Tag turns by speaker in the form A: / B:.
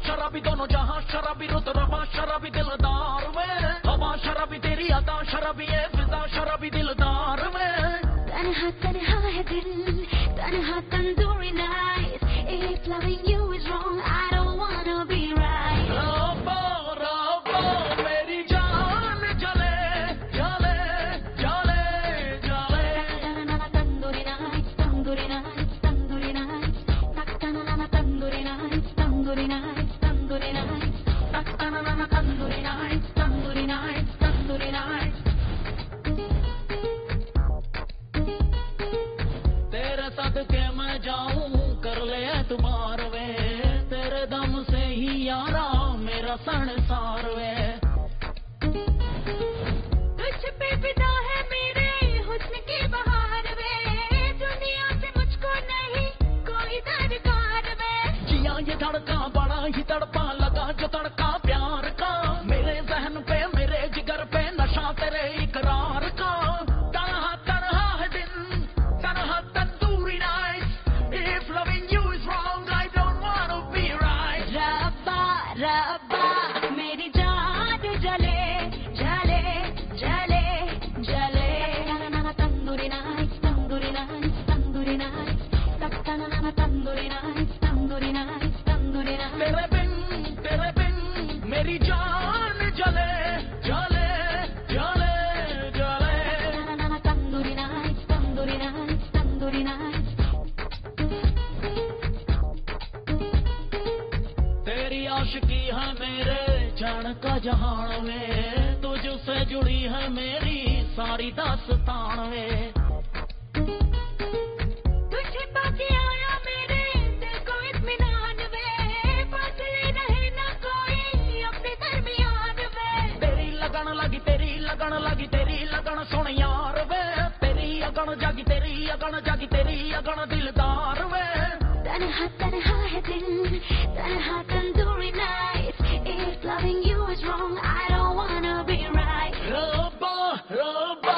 A: शराबी दोनों जहां शराबी रुत रवा शराबी दिलदार में हवा शराबी तेरी अदा शराबी है फिजा शराबी दिलदार में
B: तन्हा तन्हा है दिल तन्हा tandoori night if loving you is wrong I don't wanna be right
A: रब्बा रब्बा मेरी जान जले जले जले जले
B: tandoori night tandoori night tandoori night तन्हा tandoori night tandoori night tandoori night tandoori night tandoori night tandoori night
A: तेरे सदके मैं जाऊं कर ले तुम्हार वे तेरे दम से ही यारा मेरा संसार वे
B: तुझ पे फिदा है मेरे हुस्न की बहार वे दुनिया से मुझको नहीं कोई दरकार वे
A: जिया ये धड़का बड़ा ही तड़पा लगा जो तड़का प्यार का मेरे जहन पे मेरे जिगर पे नशा तेरे इकरार का तन्हा तन्हा है दिन तन्हा tandoori night if loving you is wrong I don't want to be right
B: रब्बा रब्बा मेरी जान जले जले जले जले tandoori night tandoori night tandoori night tandoori night tandoori night tandoori night
A: तेरे बिन मेरी जान जले जले जले जले
B: tandoori night tandoori night tandoori night
A: तेरी आशिकी है मेरे जान का जहान में तुझसे जुड़ी है मेरी सारी दास्तान में
B: तुझे पाके आया मेरे दिल को इत्मीनान वे फासले रहे ना कोई अपने दरमियान वे
A: तेरी लगन लगी तेरी लगन सुन यार वे तेरी अगन जागी तेरी अगन दिलदार वे
B: तन्हा तन्हा है दिल तन्हा tandoori night if loving you is wrong I don't wanna be right
A: रब्बा रब्बा